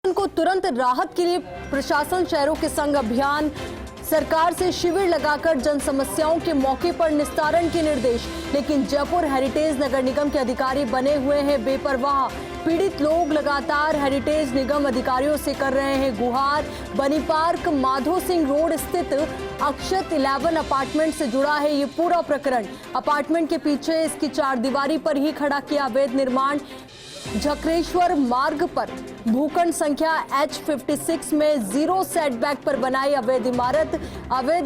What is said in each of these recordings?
को तुरंत राहत के लिए प्रशासन शहरों के संग अभियान, सरकार से शिविर लगाकर जन समस्याओं के मौके पर निस्तारण के निर्देश। लेकिन जयपुर हेरिटेज नगर निगम के अधिकारी बने हुए हैं बेपरवाह। पीड़ित लोग लगातार हेरिटेज निगम अधिकारियों से कर रहे हैं गुहार। बनी पार्क माधो सिंह रोड स्थित अक्षत 11 अपार्टमेंट से जुड़ा है ये पूरा प्रकरण। अपार्टमेंट के पीछे इसकी चारदीवारी पर ही खड़ा किया अवैध निर्माण। झकरेश्वर मार्ग पर भूखंड संख्या H56 में 0 सेटबैक पर बनाई अवैध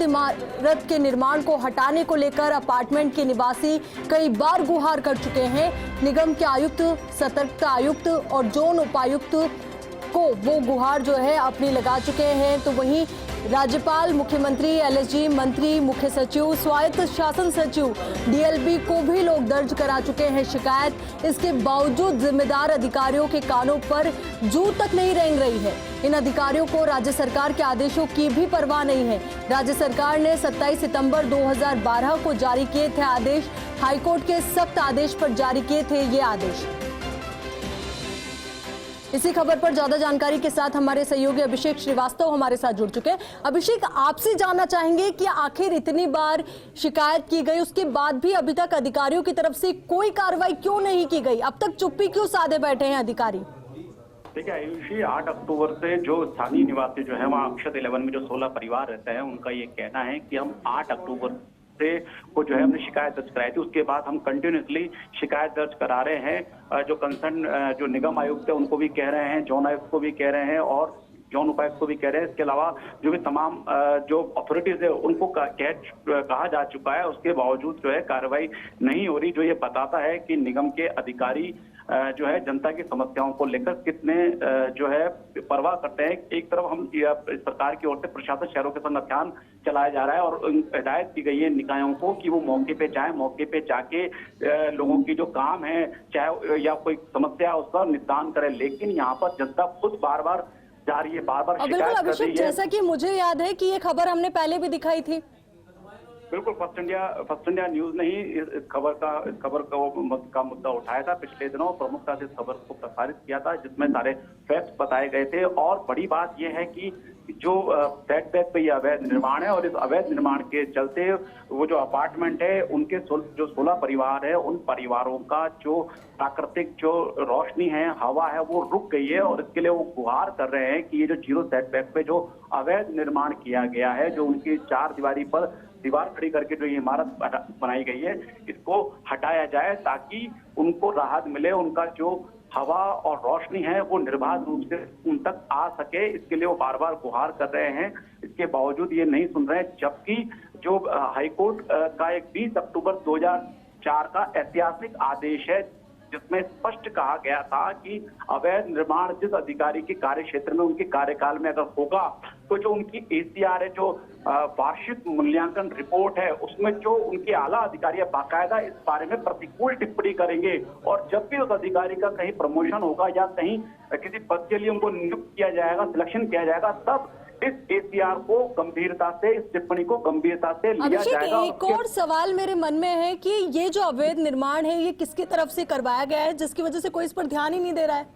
इमारत के निर्माण को हटाने को लेकर अपार्टमेंट के निवासी कई बार गुहार कर चुके हैं। निगम के आयुक्त, सतर्कता आयुक्त और जोन उपायुक्त को वो गुहार जो है अपनी लगा चुके हैं। तो वहीं राज्यपाल, मुख्यमंत्री, एलएसजी मंत्री, मुख्य सचिव, स्वायत्त शासन सचिव, डीएलबी को भी लोग दर्ज करा चुके हैं शिकायत। इसके बावजूद जिम्मेदार अधिकारियों के कानों पर जू तक नहीं रेंग रही है। इन अधिकारियों को राज्य सरकार के आदेशों की भी परवाह नहीं है। राज्य सरकार ने 27 सितंबर 2012 को जारी किए थे आदेश। हाईकोर्ट के सख्त आदेश पर जारी किए थे ये आदेश। इसी खबर पर ज्यादा जानकारी के साथ हमारे सहयोगी अभिषेक श्रीवास्तव हमारे साथ जुड़ चुके हैं। अभिषेक, आपसे जानना चाहेंगे कि आखिर इतनी बार शिकायत की गई, उसके बाद भी अभी तक अधिकारियों की तरफ से कोई कार्रवाई क्यों नहीं की गई? अब तक चुप्पी क्यों साधे बैठे हैं अधिकारी? देखिए आयुषी, 8 अक्टूबर से जो स्थानीय निवासी जो है वहाँ अक्षत 11 में जो 16 परिवार रहते हैं, उनका ये कहना है कि हम 8 अक्टूबर से को जो है हमने शिकायत दर्ज कराई थी। उसके बाद हम कंटिन्यूसली शिकायत दर्ज करा रहे हैं। जो कंसर्न जो निगम आयुक्त है उनको भी कह रहे हैं, जोन आयुक्त को भी कह रहे हैं और जोन उपायुक्त को भी कह रहे हैं। इसके अलावा जो भी तमाम जो अथॉरिटीज है उनको कहा जा चुका है, उसके बावजूद जो है कार्रवाई नहीं हो रही, जो ये बताता है कि निगम के अधिकारी जो है जनता की समस्याओं को लेकर कितने जो है परवाह करते हैं। एक तरफ हम सरकार की ओर से प्रशासन शहरों के संग अभियान चलाया जा रहा है और हिदायत की गई है निकायों को कि वो मौके पे जाए, मौके पे जाके लोगों की जो काम है चाहे या कोई समस्या उसका निदान करे। लेकिन यहाँ पर जनता खुद बार बार जा रही है, बार बार शिकायत कर रही है। जैसा कि मुझे याद है कि ये खबर हमने पहले भी दिखाई थी। बिल्कुल, फर्स्ट इंडिया न्यूज ने ही इस खबर का मुद्दा उठाया था। पिछले दिनों प्रमुखता से इस खबर को प्रसारित किया था, जिसमें सारे फैक्ट्स बताए गए थे। और बड़ी बात यह है कि जो सेटबैक पे ये अवैध निर्माण है और इस अवैध निर्माण के चलते वो जो अपार्टमेंट है उनके जो 16 परिवार है, उन परिवारों का जो प्राकृतिक जो रोशनी है, हवा है, वो रुक गई है। और इसके लिए वो गुहार कर रहे हैं कि ये जो 0 सेटबैक पे जो अवैध निर्माण किया गया है, जो उनकी चारदीवारी पर दीवार खड़ी करके जो ये इमारत बनाई गई है, इसको हटाया जाए ताकि उनको राहत मिले, उनका जो हवा और रोशनी है वो निर्बाध रूप से उन तक आ सके। इसके लिए वो बार बार गुहार कर रहे हैं। इसके बावजूद ये नहीं सुन रहे, जबकि जो हाईकोर्ट का एक 20 अक्टूबर 2004 का ऐतिहासिक आदेश है जिसमें स्पष्ट कहा गया था कि अवैध निर्माण जिस अधिकारी के कार्य क्षेत्र में उनके कार्यकाल में अगर होगा तो जो उनकी ACR है, जो वार्षिक मूल्यांकन रिपोर्ट है, उसमें जो उनके आला अधिकारी है बाकायदा इस बारे में प्रतिकूल टिप्पणी करेंगे। और जब भी उस अधिकारी का कहीं प्रमोशन होगा या कहीं किसी पद के लिए उनको नियुक्त किया जाएगा, सिलेक्शन किया जाएगा, तब इस ACR को गंभीरता से, इस टिप्पणी को गंभीरता से लिया जाएगा। एक और सवाल मेरे मन में है कि ये जो अवैध निर्माण है ये किसकी तरफ से करवाया गया है, जिसकी वजह से कोई इस पर ध्यान ही नहीं दे रहा है?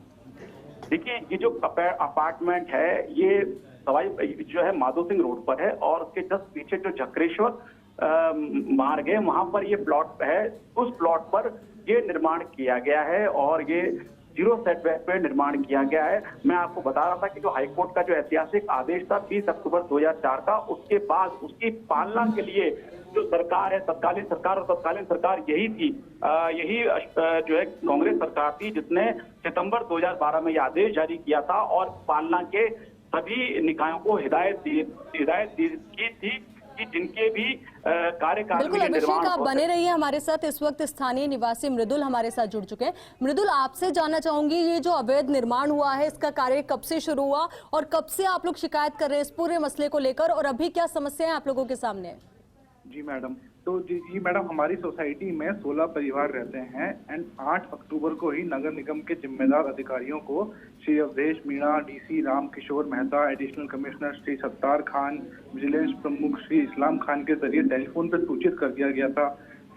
देखिए, ये जो अपार्टमेंट है ये सवाई जो है माधो सिंह रोड पर है और उसके जस्ट पीछे जो झकरेश्वर मार्ग है वहां पर ये प्लॉट है। उस प्लॉट पर ये निर्माण किया गया है और ये 0 सेटबैक पे निर्माण किया गया है। मैं आपको बता रहा था कि जो हाईकोर्ट का जो ऐतिहासिक आदेश था 20 अक्टूबर 2004 का, उसके बाद उसकी पालना के लिए जो सरकार है, तत्कालीन सरकार यही थी, यही जो है कांग्रेस सरकार थी जिसने सितंबर 2012 में यह आदेश जारी किया था और पालना के सभी निकायों को हिदायत की थी कि जिनके भी कार्यकाल में निर्माण। आप बने रहिए हमारे साथ। इस वक्त स्थानीय निवासी मृदुल हमारे साथ जुड़ चुके हैं। मृदुल, आपसे जानना चाहूंगी, ये जो अवैध निर्माण हुआ है इसका कार्य कब से शुरू हुआ और कब से आप लोग शिकायत कर रहे हैं इस पूरे मसले को लेकर, और अभी क्या समस्याएं आप लोगों के सामने है? जी मैडम, तो जी मैडम, हमारी सोसाइटी में 16 परिवार रहते हैं एंड 8 अक्टूबर को ही नगर निगम के जिम्मेदार अधिकारियों को Shri Awadhesh Meena, DC Ram Kishore Mehta, additional commissioner Shri Sattar Khan, vigilance प्रमुख श्री इस्लाम खान के जरिए टेलीफोन पर सूचित कर दिया गया था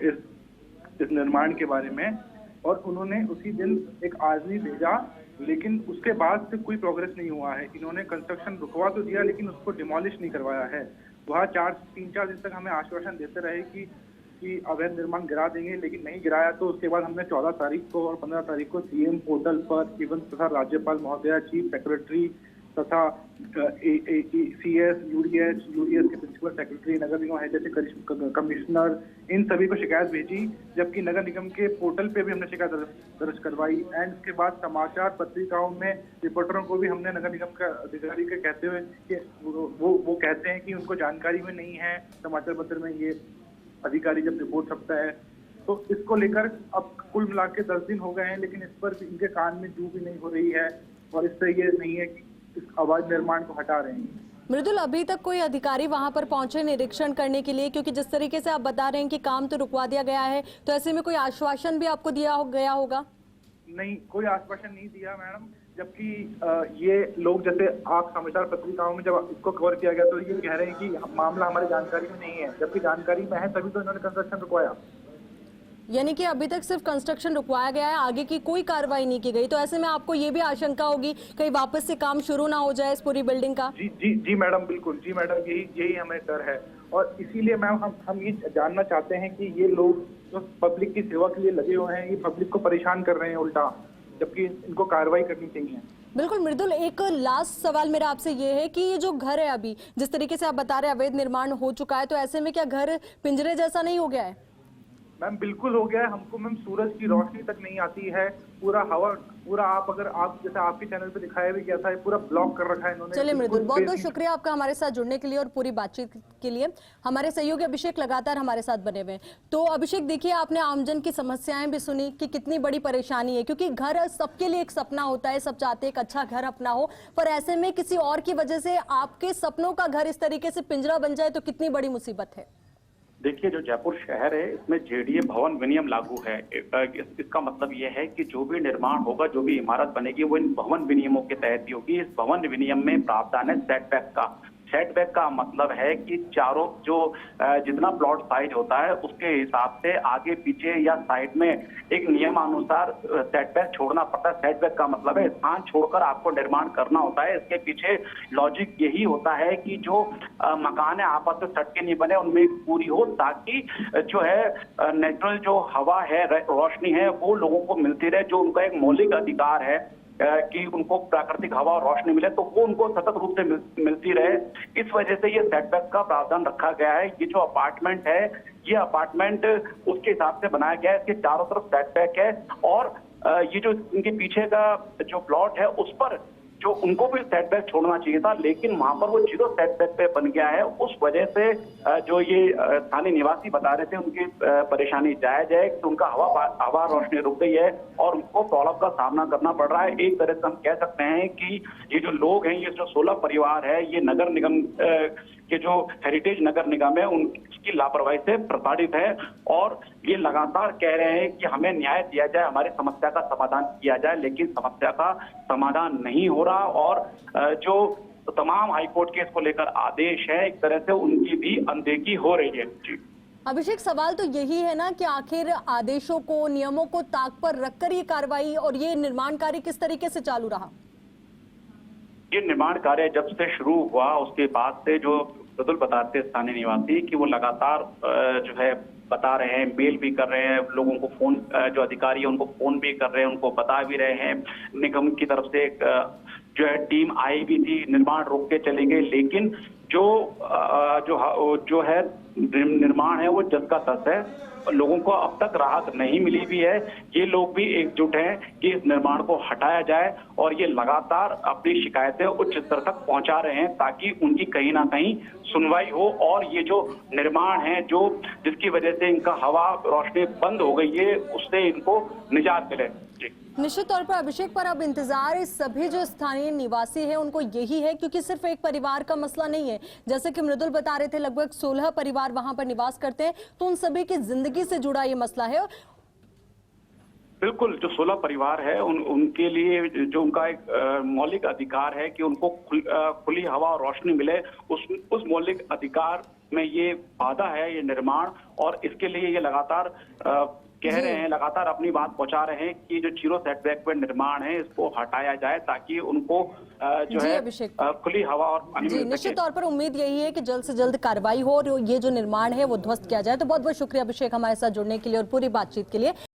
इस निर्माण के बारे में। और उन्होंने उसी दिन एक आदमी भेजा लेकिन उसके बाद से कोई प्रोग्रेस नहीं हुआ है। इन्होंने कंस्ट्रक्शन रुकवा तो दिया लेकिन उसको डिमोलिश नहीं करवाया है। वह 3-4 दिन तक हमें आश्वासन देते रहे कि अवैध निर्माण गिरा देंगे, लेकिन नहीं गिराया। तो उसके बाद हमने 14 तारीख को और 15 तारीख को सीएम पोर्टल पर इवन तथा राज्यपाल महोदया, चीफ सेक्रेटरी तथा CS, UDS के प्रिंसिपल सेक्रेटरी, नगर निगम है जैसे कमिश्नर, इन सभी को शिकायत भेजी, जबकि नगर निगम के पोर्टल पे भी हमने शिकायत दर्ज करवाई। एंड उसके बाद समाचार पत्रिकाओं में रिपोर्टरों को भी हमने नगर निगम का अधिकारी के कहते हुए कि वो कहते हैं कि उनको जानकारी में नहीं है समाचार पत्र में ये अधिकारी जब रिपोर्ट छपता है। तो इसको लेकर अब कुल मिला के 10 दिन हो गए हैं, लेकिन इस पर इनके कान में जू भी नहीं हो रही है और इससे ये नहीं है कि इस अवैध निर्माण को हटा रहे हैं। मृदुल, अभी तक कोई अधिकारी वहां पर पहुंचे निरीक्षण करने के लिए? क्योंकि जिस तरीके से आप बता रहे हैं कि काम तो रुकवा दिया गया है, तो ऐसे में कोई आश्वासन भी आपको दिया गया होगा? नहीं, कोई आश्वासन नहीं दिया मैडम। जबकि ये लोग, जैसे आप समाचार पत्रिकाओं में जब इसको कवर किया गया तो ये कह रहे हैं कि मामला हमारी जानकारी में नहीं है, जबकि जानकारी में है तभी तो इन्होंने कंस्ट्रक्शन रुकवाया। यानी कि अभी तक सिर्फ कंस्ट्रक्शन रुकवाया गया है, आगे की कोई कार्रवाई नहीं की गई। तो ऐसे में आपको ये भी आशंका होगी कहीं वापस से काम शुरू ना हो जाए इस पूरी बिल्डिंग का? जी मैडम, बिल्कुल जी मैडम, यही हमें डर है। और इसीलिए मैम हम ये जानना चाहते हैं कि ये लोग जो पब्लिक की सेवा के लिए लगे हुए हैं, ये पब्लिक को परेशान कर रहे हैं उल्टा, जबकि इनको कार्रवाई करनी चाहिए। बिल्कुल मृदुल, एक लास्ट सवाल मेरा आपसे ये है कि ये जो घर है, अभी जिस तरीके से आप बता रहे हैं अवैध निर्माण हो चुका है, तो ऐसे में क्या घर पिंजरे जैसा नहीं हो गया है? मैम बिल्कुल हो गया है। हमको मैम सूरज की रोशनी तक नहीं आती है। पूरा हवा, पूरा आप जैसे आपके चैनल पे दिखाया भी गया था, पूरा ब्लॉक कर रखा है इन्होंने। चलिए मृदुल, बहुत बहुत शुक्रिया आपका हमारे साथ जुड़ने के लिए और पूरी बातचीत के लिए। हमारे सहयोगी अभिषेक लगातार हमारे साथ बने हुए हैं। तो अभिषेक, देखिए, आपने आमजन की समस्याएं भी सुनी कि कितनी बड़ी परेशानी है, क्योंकि घर सबके लिए एक सपना होता है, सब चाहते हैं एक अच्छा घर अपना हो, पर ऐसे में किसी और की वजह से आपके सपनों का घर इस तरीके से पिंजरा बन जाए तो कितनी बड़ी मुसीबत है। देखिए, जो जयपुर शहर है इसमें JDA भवन विनियम लागू है। इसका मतलब ये है कि जो भी निर्माण होगा, जो भी इमारत बनेगी, वो इन भवन विनियमों के तहत ही होगी। इस भवन विनियम में प्रावधान है सेटबैक का। सेटबैक का मतलब है कि चारों जो जितना प्लॉट साइज होता है उसके हिसाब से आगे पीछे या साइड में एक नियमानुसार सेटबैक छोड़ना पड़ता है। सेटबैक का मतलब है स्थान छोड़कर आपको निर्माण करना होता है। इसके पीछे लॉजिक यही होता है कि जो मकान है आपस में सटके नहीं बने, उनमें पूरी हो, ताकि जो है नेचुरल जो हवा है, रोशनी है, वो लोगों को मिलती रहे, जो उनका एक मौलिक अधिकार है कि उनको प्राकृतिक हवा और रोशनी मिले, तो वो उनको सतत रूप से मिलती रहे। इस वजह से ये सेटबैक का प्रावधान रखा गया है। ये जो अपार्टमेंट है, ये अपार्टमेंट उसके हिसाब से बनाया गया है। इसके चारों तरफ सेटबैक है और ये जो इनके पीछे का जो प्लॉट है उस पर जो उनको भी सेटबैक छोड़ना चाहिए था, लेकिन वहां पर वो 0 सेटबैक पे बन गया है। उस वजह से जो ये स्थानीय निवासी बता रहे थे उनकी परेशानी जायज है कि उनका हवा रोशनी रुक गई है और उनको प्रॉब्लम का सामना करना पड़ रहा है। एक तरह से हम कह सकते हैं कि ये जो लोग हैं, ये जो 16 परिवार है, ये नगर निगम के जो हेरिटेज नगर निगम है उनकी लापरवाही से प्रताड़ित है और ये लगातार कह रहे हैं कि हमें न्याय दिया जाए, हमारी समस्या का समाधान किया जाए, लेकिन समस्या का समाधान नहीं हो रहा और जो तमाम हाईकोर्ट के इसको लेकर आदेश है, एक तरह से उनकी भी अनदेखी हो रही है। जी अभिषेक, सवाल तो यही है ना कि आखिर आदेशों को, नियमों को ताक पर रखकर ये कार्रवाई और ये निर्माण कार्य किस तरीके से चालू रहा? ये निर्माण कार्य जब से शुरू हुआ उसके बाद से जो बदल बताते हैं स्थानीय निवासी कि वो लगातार जो है बता रहे हैं, मेल भी कर रहे हैं लोगों को, फोन जो अधिकारी है उनको फोन भी कर रहे हैं, उनको बता भी रहे हैं। निगम की तरफ से एक जो है टीम आई भी थी, निर्माण रोक के चली गई, लेकिन जो है निर्माण है वो जस का तस है। लोगों को अब तक राहत नहीं मिली भी है। ये लोग भी एकजुट हैं कि इस निर्माण को हटाया जाए और ये लगातार अपनी शिकायतें उच्च स्तर तक पहुंचा रहे हैं ताकि उनकी कहीं ना कहीं सुनवाई हो और ये जो निर्माण है जो जिसकी वजह से इनका हवा रोशनी बंद हो गई है उससे इनको निजात मिले। जी निश्चित तौर पर अभिषेक, पर अब इंतजार इस सभी जो स्थानीय निवासी हैं उनको यही है, क्योंकि सिर्फ एक परिवार का मसला नहीं है। जैसे कि मृदुल बता रहे थे, लगभग 16 परिवार वहां पर निवास करते हैं, तो उन सभी की जिंदगी से जुड़ा ये मसला है। बिल्कुल, जो 16 परिवार है उनके लिए जो उनका एक मौलिक अधिकार है कि उनको खुली हवा और रोशनी मिले, उस मौलिक अधिकार में ये बाधा है, ये निर्माण, और इसके लिए ये लगातार कह जी। रहे हैं, लगातार अपनी बात पहुंचा रहे हैं कि जो जीरो सेटबैक पे निर्माण है इसको हटाया जाए ताकि उनको जो जी है अभिषेक, खुली हवा और पानी जी मिल सके। निश्चित तौर पर उम्मीद यही है कि जल्द से जल्द कार्रवाई हो और ये जो निर्माण है वो ध्वस्त किया जाए। तो बहुत बहुत शुक्रिया अभिषेक हमारे साथ जुड़ने के लिए और पूरी बातचीत के लिए।